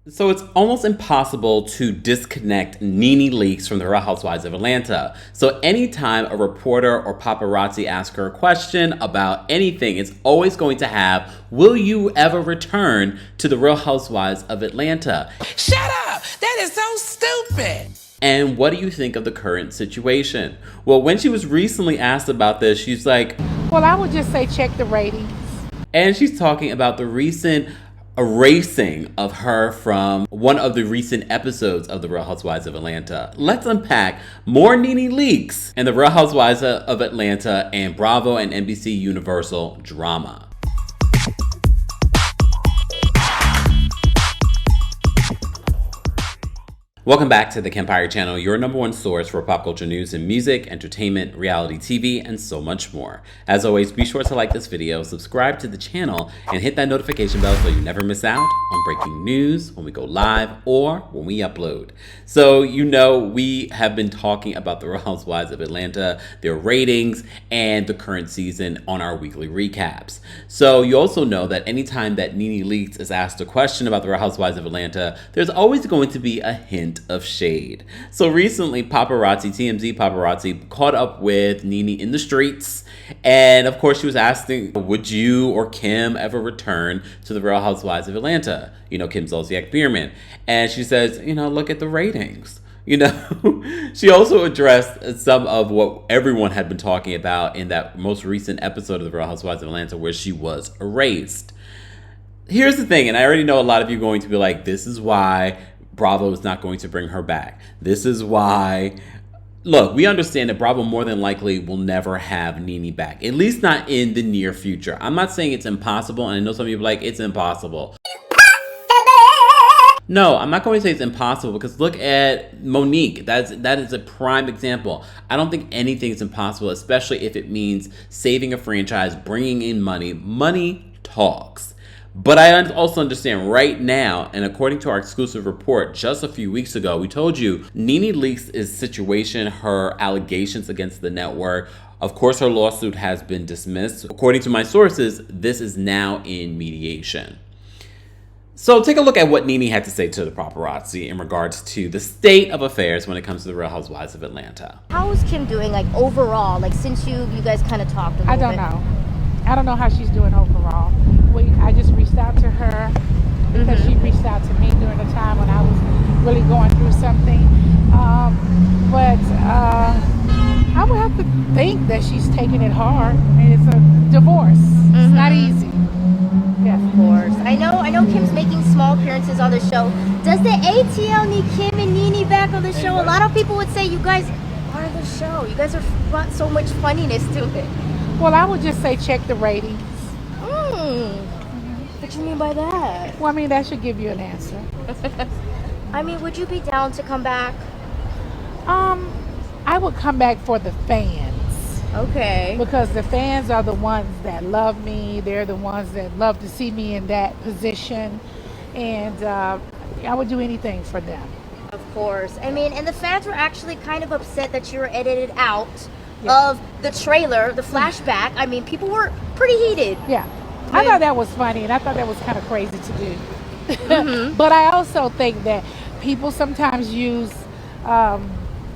So it's almost impossible to disconnect NeNe Leakes from the Real Housewives of Atlanta. So anytime a reporter or paparazzi asks her a question about anything, it's always going to have, will you ever return to the Real Housewives of Atlanta? Shut up! That is so stupid! And what do you think of the current situation? Well, when she was recently asked about this, she's like, well, I would just say check the ratings. And she's talking about the recent erasing of her from one of the recent episodes of The Real Housewives of Atlanta. Let's unpack more NeNe Leakes and The Real Housewives of Atlanta and Bravo and NBC Universal drama. Welcome back to the Kempire channel, your number one source for pop culture news and music, entertainment, reality TV, and so much more. As always, be sure to like this video, subscribe to the channel, and hit that notification bell so you never miss out on breaking news when we go live or when we upload. So, you know, we have been talking about the Real Housewives of Atlanta, their ratings, and the current season on our weekly recaps. So, you also know that anytime that NeNe Leakes is asked a question about the Real Housewives of Atlanta, there's always going to be a hint of shade. So recently, TMZ paparazzi caught up with NeNe in the streets, and of course she was asking, would you or Kim ever return to the Real Housewives of Atlanta? You know, Kim Zolciak Biermann. And she says, you know, look at the ratings. You know, she also addressed some of what everyone had been talking about in that most recent episode of the Real Housewives of Atlanta where she was erased. Here's the thing, and I already know a lot of you are going to be like, this is why Bravo is not going to bring her back. This is why. Look, we understand that Bravo more than likely will never have NeNe back, at least not in the near future. I'm not saying it's impossible, and I know some people are like, it's impossible. No, I'm not going to say it's impossible because look at Monique. That is a prime example. I don't think anything is impossible, especially if it means saving a franchise, bringing in money. Money talks. But I also understand right now, and according to our exclusive report just a few weeks ago, we told you NeNe Leakes' situation, her allegations against the network. Of course, her lawsuit has been dismissed. According to my sources, this is now in mediation. So take a look at what NeNe had to say to the paparazzi in regards to the state of affairs when it comes to the Real Housewives of Atlanta. How is Kim doing, like, overall? Like, since you guys kind of talked a little bit. I don't know. I don't know how she's doing overall. I just reached out to her because she reached out to me during a time when I was really going through something. But I would have to think that she's taking it hard. I mean, it's a divorce. It's not easy. Yeah, of course. I know Kim's making small appearances on the show. Does the ATL need Kim and NeNe back on the show? A lot of people would say you guys are the show. You guys are brought so much funniness to it. Well, I would just say check the ratings. What do you mean by that? Well, I mean, that should give you an answer. I mean, would you be down to come back? I would come back for the fans. Okay. Because the fans are the ones that love me. They're the ones that love to see me in that position. And I would do anything for them. Of course. I mean, and the fans were actually kind of upset that you were edited out of the trailer, the flashback. I mean, people were pretty heated. Yeah. I thought that was funny, and I thought that was kind of crazy to do. But I also think that people sometimes use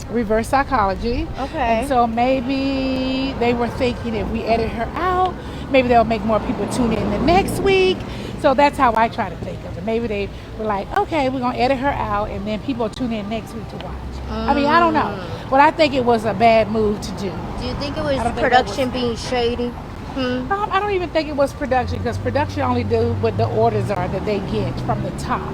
reverse psychology. Okay. And so maybe they were thinking if we edit her out, maybe they'll make more people tune in the next week. So that's how I try to think of it. Maybe they were like, okay, we're going to edit her out, and then people tune in next week to watch. I mean, I don't know. But I think it was a bad move to do. Do you think it was production being shady? I don't even think it was production, because production only do what the orders are that they get from the top.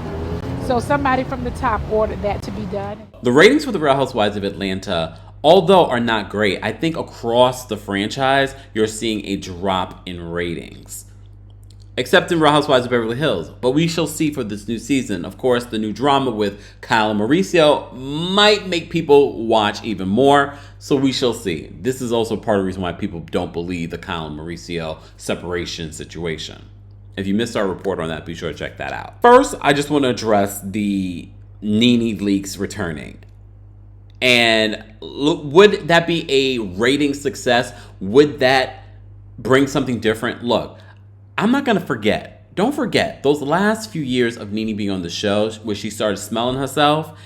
So somebody from the top ordered that to be done. The ratings for the Real Housewives of Atlanta, although are not great, I think across the franchise, you're seeing a drop in ratings. Except in Real Housewives of Beverly Hills. But we shall see for this new season. Of course, the new drama with Kyle and Mauricio might make people watch even more. So we shall see. This is also part of the reason why people don't believe the Kyle and Mauricio separation situation. If you missed our report on that, be sure to check that out. First, I just want to address the NeNe Leakes returning. And would that be a rating success? Would that bring something different? Look, I'm not going to forget don't forget, those last few years of NeNe being on the show, where she started smelling herself,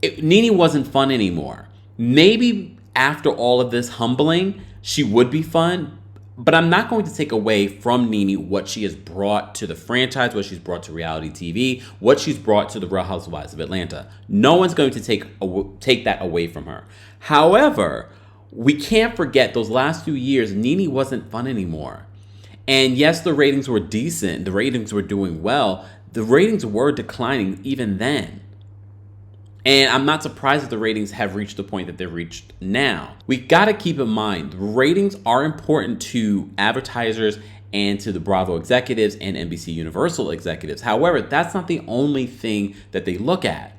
NeNe wasn't fun anymore. Maybe after all of this humbling, she would be fun, but I'm not going to take away from NeNe what she has brought to the franchise, what she's brought to reality TV, what she's brought to the Real Housewives of Atlanta. No one's going to take that away from her. However, we can't forget those last few years, NeNe wasn't fun anymore. And yes, the ratings were decent. The ratings were doing well. The ratings were declining even then. And I'm not surprised that the ratings have reached the point that they've reached now. We got to keep in mind, the ratings are important to advertisers and to the Bravo executives and NBC Universal executives. However, that's not the only thing that they look at.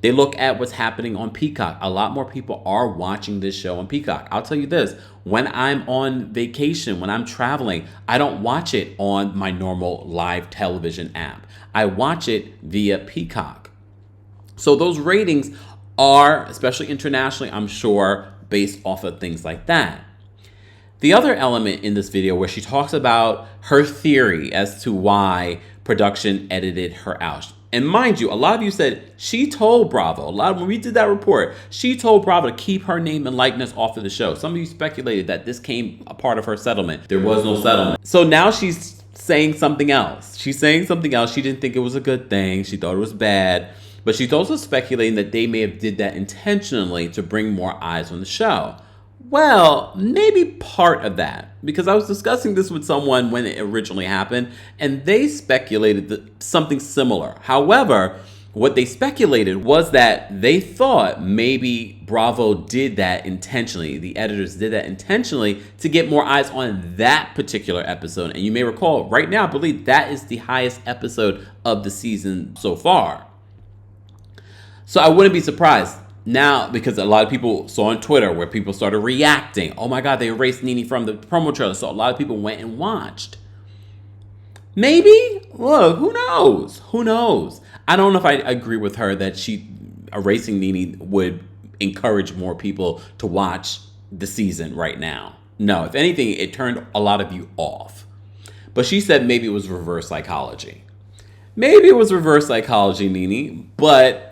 They look at what's happening on Peacock. A lot more people are watching this show on Peacock. I'll tell you this, when I'm on vacation, when I'm traveling, I don't watch it on my normal live television app. I watch it via Peacock. So those ratings are, especially internationally, I'm sure, based off of things like that. The other element in this video where she talks about her theory as to why production edited her out. And mind you, a lot of you said she told Bravo, when we did that report, she told Bravo to keep her name and likeness off of the show. Some of you speculated that this came a part of her settlement. There was no settlement. So now she's saying something else. She's saying something else. She didn't think it was a good thing. She thought it was bad. But she's also speculating that they may have did that intentionally to bring more eyes on the show. Well, maybe part of that, because I was discussing this with someone when it originally happened, and they speculated that something similar. However, what they speculated was that they thought maybe Bravo did that intentionally. The editors did that intentionally to get more eyes on that particular episode. And you may recall, right now, I believe that is the highest episode of the season so far. So I wouldn't be surprised now, because a lot of people saw on Twitter where people started reacting. Oh my God, they erased NeNe from the promo trailer. So a lot of people went and watched. Maybe? Look, who knows? Who knows? I don't know if I agree with her that she erasing NeNe would encourage more people to watch the season right now. No, if anything, it turned a lot of you off. But she said maybe it was reverse psychology. Maybe it was reverse psychology, NeNe, but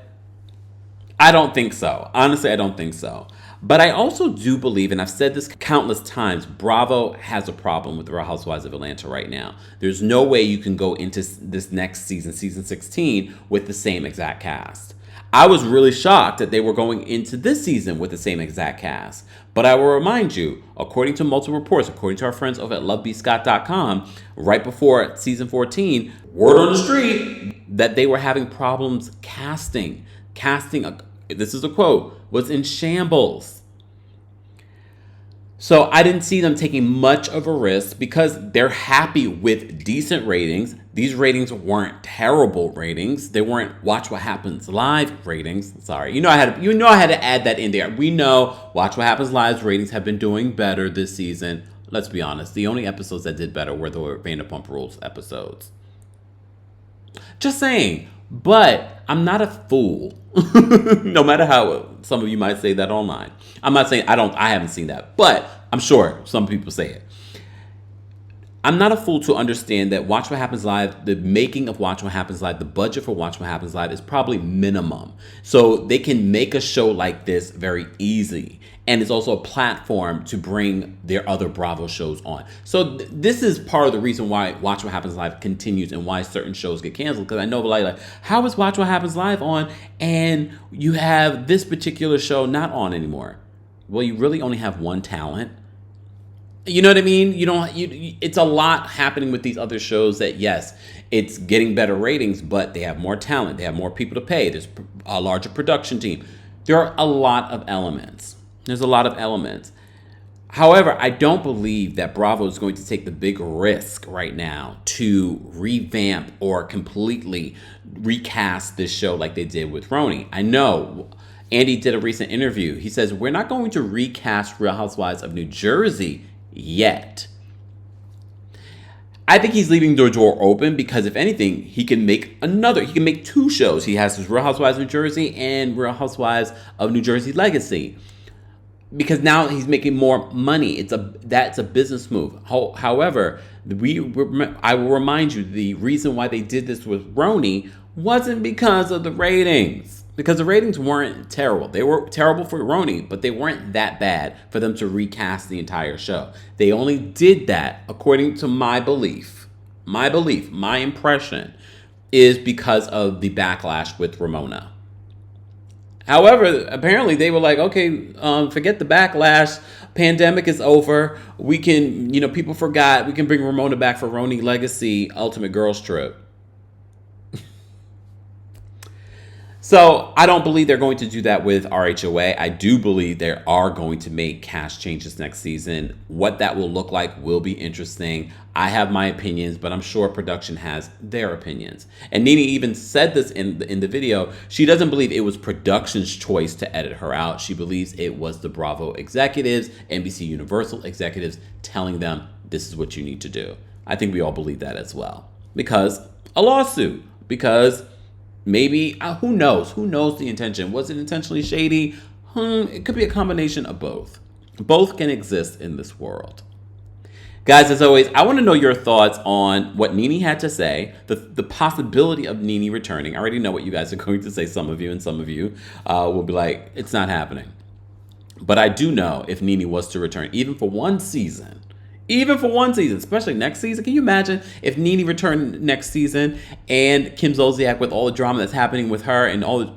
I don't think so. Honestly, I don't think so. But I also do believe, and I've said this countless times, Bravo has a problem with the Real Housewives of Atlanta right now. There's no way you can go into this next season, season 16, with the same exact cast. I was really shocked that they were going into this season with the same exact cast. But I will remind you, according to multiple reports, according to our friends over at lovebscott.com, right before season 14, word on the street that they were having problems casting. This is a quote, was in shambles. So I didn't see them taking much of a risk because they're happy with decent ratings. These ratings weren't terrible ratings. They weren't Watch What Happens Live ratings. Sorry, I had to add that in there. We know Watch What Happens Live's ratings have been doing better this season. Let's be honest. The only episodes that did better were the Vanderpump Rules episodes. Just saying. But I'm not a fool. No matter how some of you might say that online. I'm not saying I haven't seen that, but I'm sure some people say it. I'm not a fool to understand that Watch What Happens Live, the making of Watch What Happens Live, the budget for Watch What Happens Live is probably minimum. So they can make a show like this very easy. And it's also a platform to bring their other Bravo shows on. So this is part of the reason why Watch What Happens Live continues and why certain shows get canceled. Because I know like, how is Watch What Happens Live on and you have this particular show not on anymore? Well, you really only have one talent. You know what I mean? It's a lot happening with these other shows that, yes, it's getting better ratings, but they have more talent. They have more people to pay. There's a larger production team. There are a lot of elements. There's a lot of elements. However, I don't believe that Bravo is going to take the big risk right now to revamp or completely recast this show like they did with RHOA. I know Andy did a recent interview. He says, we're not going to recast Real Housewives of New Jersey yet. I think he's leaving the door open because if anything, he can make two shows. He has his Real Housewives of New Jersey and Real Housewives of New Jersey Legacy. because now he's making more money. That's a business move. However, I will remind you, the reason why they did this with RHOA wasn't because of the ratings. Because the ratings weren't terrible. They were terrible for RHOA, but they weren't that bad for them to recast the entire show. They only did that, according to my belief, my impression, is because of the backlash with Ramona. However, apparently they were like, okay, forget the backlash. Pandemic is over. We can, people forgot. We can bring Ramona back for RHOA Legacy Ultimate Girls Trip. So I don't believe they're going to do that with RHOA. I do believe they are going to make cast changes next season. What that will look like will be interesting. I have my opinions, but I'm sure production has their opinions. And NeNe even said this in the video. She doesn't believe it was production's choice to edit her out. She believes it was the Bravo executives, NBC Universal executives telling them this is what you need to do. I think we all believe that as well. Because a lawsuit. Because maybe, who knows? Who knows the intention? Was it intentionally shady? It could be a combination of both. Both can exist in this world. Guys, as always, I want to know your thoughts on what NeNe had to say, the possibility of NeNe returning. I already know what you guys are going to say, some of you, and some of you will be like, it's not happening. But I do know if NeNe was to return, even for one season, especially next season. Can you imagine if NeNe returned next season and Kim Zolciak, with all the drama that's happening with her and all the...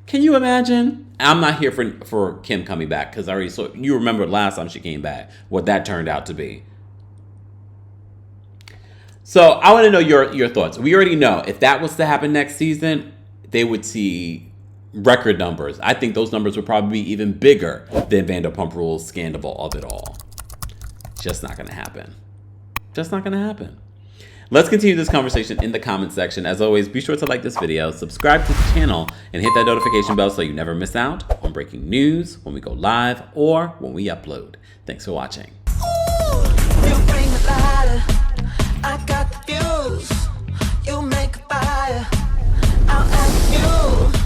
Can you imagine? I'm not here for Kim coming back, because I already saw... You remember last time she came back, what that turned out to be. So I want to know your thoughts. We already know if that was to happen next season, they would see record numbers. I think those numbers would probably be even bigger than Vanderpump Rules' scandal of it all. Just not going to happen. Just not going to happen. Let's continue this conversation in the comment section. As always, be sure to like this video, subscribe to the channel, and hit that notification bell so you never miss out on breaking news, when we go live, or when we upload. Thanks for watching. You bring the lighter, I got the fuse. You make a fire, I'll ask you.